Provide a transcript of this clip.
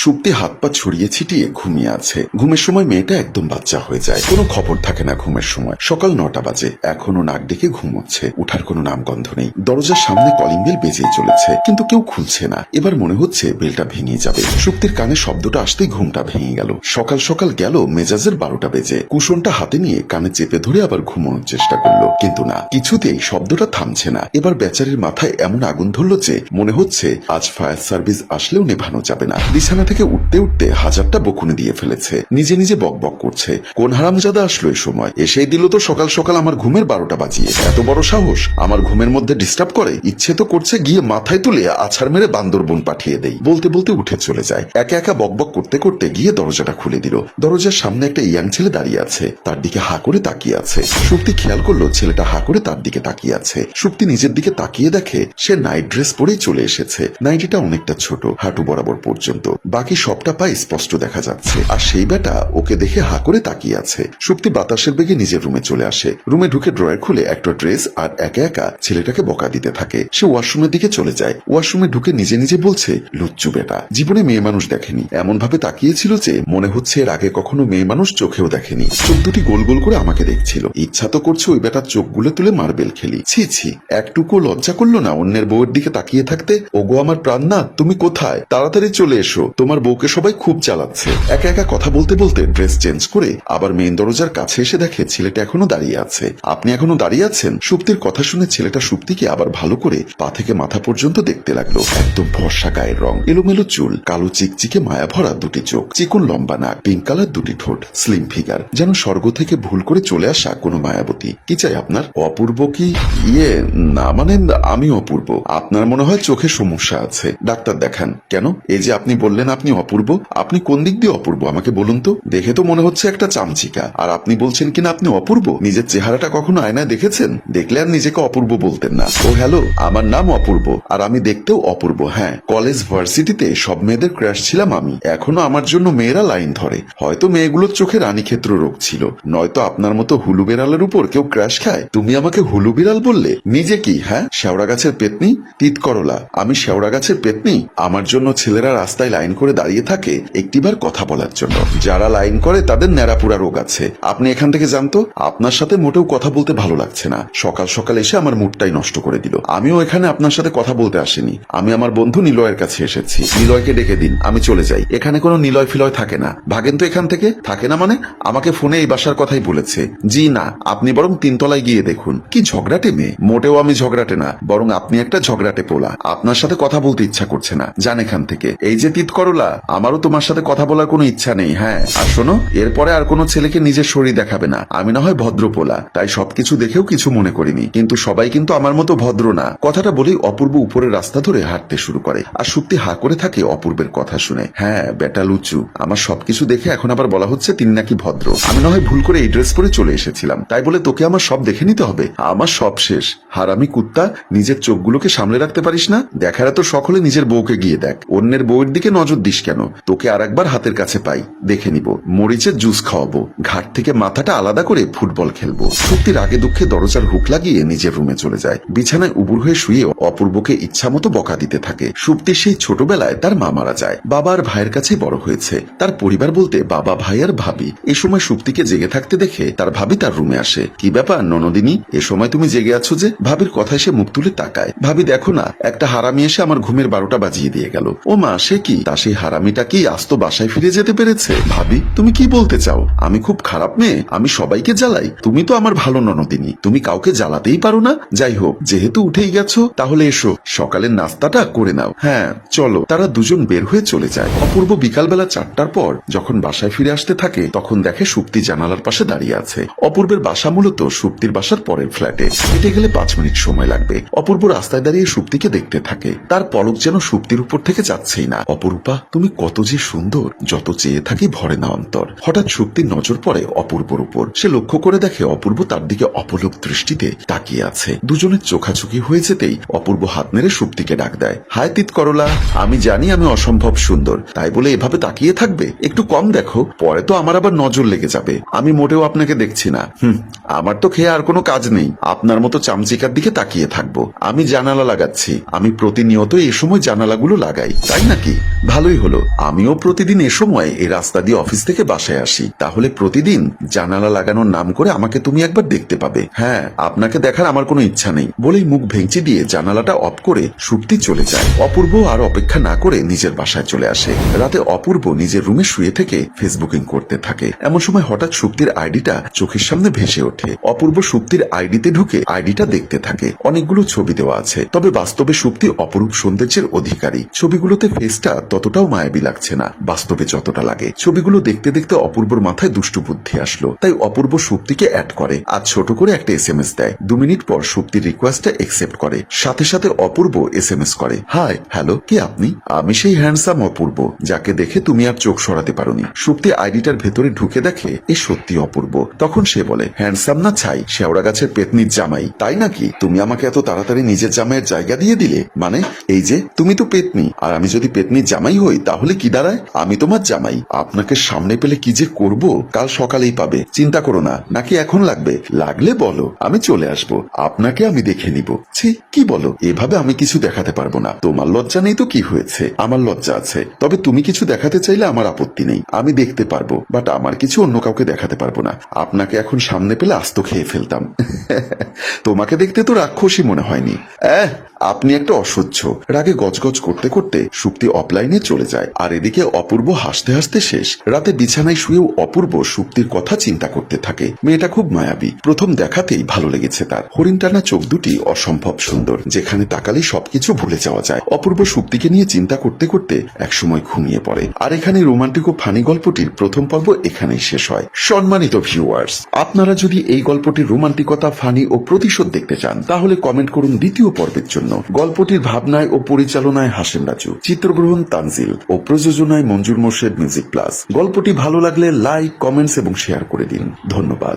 সুপ্তি হাত পা ছড়িয়ে ছিটিয়ে ঘুমিয়ে আছে। ঘুমের সময় মেয়েটা একদম বাচ্চা হয়ে যায়, কোনো খবর থাকে না ঘুমের সময়। সকাল 9টা বাজে, এখনো নাক ডেকে ঘুমোচ্ছে, উঠার কোনো নামগন্ধ নেই। দরজার সামনে কলিং বেল বেজেই চলেছে, কিন্তু কেউ খুলছে না। এবার মনে হচ্ছে বেলটা ভেঙে যাবে। সুপ্তির কানে শব্দটা আসতেই ঘুমটা ভেঙে গেল। সকাল সকাল গেল মেজাজের 12টা বেজে। কুশনটা হাতে নিয়ে কানে চেপে ধরে আবার ঘুমানোর চেষ্টা করলো, কিন্তু না, কিছুতেই শব্দটা থামছে না। এবার বেচারির মাথায় এমন আগুন ধরলো যে মনে হচ্ছে আজ ফায়ার সার্ভিস আসলেও নেভানো যাবে না। বিছানা থেকে উঠতে উঠতে হাজারটা বকুনি দিয়ে ফেলেছে, নিজে নিজে বক বক করছে। কোন হারামজাদা আসলো এই সময়? এসেই দিল তো সকাল সকাল আমার ঘুমের 12টা বাজিয়ে। এত বড় সাহস আমার ঘুমের মধ্যে ডিস্টার্ব করে। ইচ্ছে তো করছে গিয়ে মাথায় তুলে আছাড় মেরে বান্দরবন পাঠিয়ে দেই। বলতে বলতে উঠে চলে যায়। একা একা বক বক করতে করতে গিয়ে দরজাটা খুলে দিল। দরজার সামনে একটা ইয়াং ছেলে দাঁড়িয়ে আছে, তার দিকে হা করে তাকিয়ে আছে। সুপ্তি খেয়াল করলো ছেলেটা হা করে তার দিকে তাকিয়ে আছে। সুপ্তি নিজের দিকে তাকিয়ে দেখে সে নাইট ড্রেস পরেই চলে এসেছে। নাইটিটা অনেকটা ছোট, হাঁটু বরাবর পর্যন্ত, বাকি সবটা পায়ে স্পষ্ট দেখা যাচ্ছে। আর সেই বেটা ওকে দেখে হা করে তাকিয়ে আছে। সুপ্তি বাতাসের বেগে নিজের রুমে চলে আসে। রুমে ঢুকে ড্রয়ার খুলে একটা ড্রেস আর একা একা ছেলেটাকে বকা দিতে থাকে। সে ওয়াশরুমের দিকে চলে যায়। ওয়াশরুমে ঢুকে নিজে নিজে বলছে, লুচ্চু বেটা, জীবনে মেয়ে মানুষ দেখেনি। এমন ভাবে তাকিয়েছিল যে মনে হচ্ছে এর আগে কখনো মেয়ে মানুষ চোখেও দেখেনি। চোখ দুটি গোল গোল করে আমাকে দেখছিল। ইচ্ছা তো করছে ওই বেটার চোখগুলো তুলে মার্বেল খেলি। ছি ছি, একটুকু লজ্জা করলো না অন্যের বউয়ের দিকে তাকিয়ে থাকতে? ওগো আমার প্রাণনা, তুমি কোথায়? তাড়াতাড়ি চলে এসো, তোমার বউকে সবাই খুব জ্বালাচ্ছে। একা একা কথা বলতে বলতে ড্রেস চেঞ্জ করে আবার মেইন দরজার কাছে এসে দেখে ছেলেটা এখনো দাঁড়িয়ে আছে। আপনি এখনো দাঁড়িয়ে আছেন? সুপ্তির কথা শুনে ছেলেটা সুপ্তিকে আবার ভালো করে পা থেকে মাথা পর্যন্ত দেখতে লাগলো। একদম ফর্সা গায়ের রং, এলোমেলো চুল, কালো চিকচিকে মায়া ভরা দুটি চোখ, চিকন লম্বা নাক, পিঙ্ক কালার দুটি ঠোঁট, স্লিম ফিগার, যেন স্বর্গ থেকে ভুল করে চলে আসা কোনো মায়াবতী। কি চাই আপনার? অপূর্ব কি? না মানে আমি অপূর্ব। আপনার মনে হয় চোখে সমস্যা আছে, ডাক্তার দেখান। কেন? এই যে আপনি বললেন আপনি অপূর্ব, আপনি কোন দিক দিয়ে অপূর্ব আমাকে বলুন তো? দেখে তো মনে হচ্ছে একটা চামচিকা, আর আপনি বলছেন কিনা আপনি অপূর্ব। নিজের চেহারাটা কখনো আয়নায় দেখেছেন? দেখলে আর নিজেকে অপূর্ব বলতেন না। ও হ্যালো, আমার নাম অপূর্ব, আর আমি দেখতেও অপূর্ব। হ্যাঁ, কলেজ ভার্সিটিতে সব মেয়েদের ক্রাশ ছিলাম আমি। এখনো আমার জন্য মেয়েরা লাইন ধরে। হয়তো মেয়েগুলোর চোখে রানীক্ষেত্র রোগ ছিল, নয়তো আপনার মতো হুলু বিড়ালের উপর কেউ ক্রাশ খায়? তুমি আমাকে হুলু বিড়াল বললে? নিজে কি? হ্যাঁ, শেওড়া গাছের পেতনি, তিত করলা। আমি শেওড়া গাছের পেতনি? আমার জন্য ছেলেরা রাস্তায় লাইন করে দাঁড়িয়ে থাকে একটিবার কথা বলার জন্য। যারা লাইন করে তাদের ন্যাড়াপুরা রোগ আছে। আপনি এখান থেকে জানতো? আপনার সাথে মোটেও কথা বলতে ভালো লাগছে না। সকাল সকাল এসে আমার মুডটাই নষ্ট করে দিল। আমিও এখানে আপনার সাথে কথা বলতে আসিনি। আমি আমার বন্ধু নিলয়ের কাছে এসেছি। নিলয়কে ডেকে দিন, আমি চলে যাই। এখানে কোনো নিলয় ফিলয় থাকে না। ভাগেন তো এখান থেকে। থাকে না মানে? আমাকে ফোনে এই বাসার কথাই বলেছে। জি না, আপনি বরং 3 তলায় গিয়ে দেখুন। কি ঝগড়াটে মেয়ে! মোটেও আমি ঝগড়াটে না, বরং আপনি একটা ঝগড়াটে পোলা। আপনার সাথে কথা বলতে ইচ্ছা করছে না, যান এখান থেকে। এই যে তিত করলা, আমারও তোমার সাথে কথা বলার কোনো ইচ্ছা নেই। হ্যাঁ, আর শোনো, এরপরে আর কোনো ছেলেকে নিজের শরীর দেখাবে না। আমি না হয় ভদ্র পোলা, তাই সবকিছু দেখেও কিছু মনে করিনি, কিন্তু সবাই কিন্তু আমার মতো ভদ্র না। কথাটা বলেই অপূর্ব উপরের রাস্তা ধরে হাঁটতে শুরু করে, আর সুপ্তি হা করে থাকে অপূর্বের কথা শুনে। হ্যাঁ বেটা লুচু, আমার সবকিছু দেখে এখন আবার বলা হচ্ছে তিনি নাকি ভদ্র। আমি না হয় ভুল করে এই ড্রেস পরে চলে এসেছিলাম, তাই বলে তোকে আমার সব দেখে নিতে হবে? আমার সব শেষ। হারামি কুত্তা, নিজের চোখগুলোকে সামলে রাখতে পারিস না? দেখার এত শখ হলে নিজের বউকে গিয়ে দেখ। অন্যের বউয়ের দিকে নজর দিস কেন? তোকে আর একবার হাতের কাছে পাই, দেখে নিব। মরিচের জুস খাওয়াবো, ঘাট থেকে মাথাটা আলাদা করে ফুটবল খেলবো। সত্যির আগে দুঃখে দরজার হুক লাগিয়ে নিজের রুমে চলে যায়। বিছানায় উবুর হয়ে শুয়ে অপূর্বকে ইচ্ছা মতো বকা দিতে থাকে। সুপ্তি সেই ছোটবেলায় তার মা মারা যায়। বাবা আর ভাইয়ের কাছেই বড় হয়েছে। তার পরিবার বলতে বাবা, ভাই আর ভাবি। এই সময় সুপ্তিকে জেগে থাকতে দেখে তার ভাবি তার রুমে আসে। কি ব্যাপার ননদিনী, এ সময় তুমি জেগে আছো যে? ভাবির কথায় সে মুখ তুলে তাকায়। ভাবি, দেখো না, একটা হারামি এসে আমার ঘুমের 12টা বাজিয়ে দিয়ে গেল। ও মা, সে কি? তা সেই হারামিটা কি আস্ত বাসায় ফিরে যেতে পেরেছে? ভাবি, তুমি কি বলতে চাও? আমি খুব খারাপ মেয়ে? আমি সবাইকে জ্বালাই? তুমি তো আমার ভালো ননদিনী, তুমি কাউকে জ্বালাতেই পারো না। যাই হোক, যেহেতু উঠেই গেছো, তাহলে এসো সকালের নাস্তাটা করে নাও। হ্যাঁ চলো। তারা দুজন বের হয়ে চলে যায়। অপূর্ব বিকালবেলা 4টার পর যখন বাসায় ফিরে আসতে থাকে, তখন দেখে সুপ্তি জানালার পাশে দাঁড়িয়ে আছে। অপূর্বের বাসা মূলত সুপ্তির বাসার পরের ফ্ল্যাটে। হেঁটে গেলে 5 মিনিট সময় লাগবে। অপূর্ব রাস্তায় দাঁড়িয়ে সুপ্তিকে দেখতে থাকে। তার পলক যেন সুপ্তির উপর থেকে যাচ্ছেই না। অপরূপা, তুমি কত যে সুন্দর, যত চেয়ে থাকি ভরে না অন্তর। হঠাৎ সুপ্তির নজর পড়ে অপূর্বর উপর। সে লক্ষ্য করে দেখে অপূর্ব তার দিকে অপলক দৃষ্টিতে তাকিয়ে আছে। দুজনের চোখাচোখি হয়ে যেতেই অপূর্ব হাত নেড়ে সুপ্তিকে ডাক দেয়। হায় তিত করলা, আমি জানি আমি অসম্ভব সুন্দর, তাই বলে এভাবে তাকিয়ে থাকবে? একটু কম দেখো, পরে তো আমার আবার নজর লেগে যাবে। আমি মোটেও আপনাকে দেখছি না। আমার তো খেয়ে আর কোনো কাজ নেই, আপনার মতো চামচিকার দিকে তাকিয়ে থাকবো? আমি জানালা লাগাচ্ছি। আমি প্রতিনিয়ত এই সময় জানালাগুলো লাগাই, তাই নাকি? ভালোই ভালোই হলো, আমিও প্রতিদিন এ সময় এই রাস্তা দিয়ে অফিস থেকে বাসায় আসি, তাহলে প্রতিদিন জানালা লাগানোর নাম করে আমাকে তুমি একবার দেখতে পাবে। হ্যাঁ, আপনাকে দেখার আমার কোনো ইচ্ছা নেই বলেই মুখ ভেঙচি দিয়ে জানালাটা অফ করে সুপ্তি চলে যায়। অপূর্ব আর অপেক্ষা না করে নিজের বাসায় চলে আসে। রাতে অপূর্ব নিজের রুমে শুয়ে থেকে ফেসবুকিং করতে থাকে। এমন সময় হঠাৎ সুপ্তির আইডিটা চোখের সামনে ভেসে ওঠে। অপূর্ব সুপ্তির আইডিতে ঢুকে আইডিটা দেখতে থাকে। অনেকগুলো ছবি দেওয়া আছে, তবে বাস্তবে সুপ্তি অপরূপ সৌন্দর্যের অধিকারী। ছবিগুলোতে ফেসটা ততটাও মায়াবী লাগছে না বাস্তবে যতটা লাগে। ছবিগুলো দেখতে দেখতে অপূর্বর মাথায় দুষ্টু বুদ্ধি আসলো, তাই অপূর্ব সুপ্তিকে অ্যাড করে আর ছোট করে একটা SMS দেয়। 2 মিনিট পর সুপ্তির রিকোয়েস্টটা একসেপ্ট করে। সাথে সাথে অপূর্ব SMS করে, হাই হ্যালো, কে আপনি? আমি সেই হ্যান্ডসাম অপূর্ব যাকে দেখে তুমি আর চোখ সরাতে পারোনি। সুপ্তি আইডিটার ভেতরে ঢুকে দেখে এ সত্যি অপূর্ব। তখন সে বলে, হ্যান্ডসাম না ছাই, শেওড়া গাছের পেতনির জামাই, তাই নাকি? তুমি আমাকে এত তাড়াতাড়ি নিজের জামাইয়ের জায়গা দিয়ে দিলে? মানে এই যে তুমি তো পেতনি, আর আমি যদি পেতনির জামাই হই তাহলে কি দাঁড়ায়? আমি তোমার জামাই, আপনাকে সামনে পেলে কি যে করব কাল সকালেই পাবে, চিন্তা করো না। নাকি এখন লাগবে? লাগলে বলো, আমি চলে আসবো, আপনাকে আমি দেখে নিব। ছি, কি বলো? এভাবে আমি কিছু দেখাতে পারবো না। তোমার লজ্জা নেই তো কি হয়েছে, আমার লজ্জা আছে। তবে তুমি কিছু দেখাতে চাইলে আমার আপত্তি নেই, আমি দেখতে পারবো, বাট আমার কিছু অন্য কাউকে দেখাতে পারবো না। আপনাকে এখন সামনে পেলে আস্ত খেয়ে ফেলতাম। তোমাকে দেখতে তো রাক্ষসী মনে হয়নি। আপনি একটা অসহ্য। রাগে গজগজ করতে করতে সুপ্তি অফলাইনে চলে যায়, আর এদিকে অপূর্ব হাসতে হাসতে শেষ। রাতে বিছানায় শুয়েও অপূর্ব সুপ্তির কথা চিন্তা করতে থাকে। মেয়েটা খুব মায়াবী, প্রথম দেখাতেই ভালো লেগেছে তার। হরিণ টানা চোখ দুটি অসম্ভব সুন্দর, যেখানে তাকালেই সবকিছু ভুলে যাওয়া যায়। অপূর্ব সুপ্তিকে নিয়ে চিন্তা করতে করতে একসময় ঘুমিয়ে পড়ে। আর এখানে রোমান্টিক ও ফানি গল্পটির প্রথম পর্ব এখানেই শেষ হয়। সম্মানিত ভিউয়ার্স, আপনারা যদি এই গল্পটির রোমান্টিকতা, ফানি ও প্রতিশোধ দেখতে চান তাহলে কমেন্ট করুন দ্বিতীয় পর্বের জন্য। গল্পটির ভাবনায় ও পরিচালনায় হাসেম রাজু, চিত্রগ্রহণ তানজিল ও প্রযোজনায় মঞ্জুর মোর্শেদ মিউজিক প্লাস। গল্পটি ভালো লাগলে লাইক, কমেন্টস এবং শেয়ার করে দিন। ধন্যবাদ।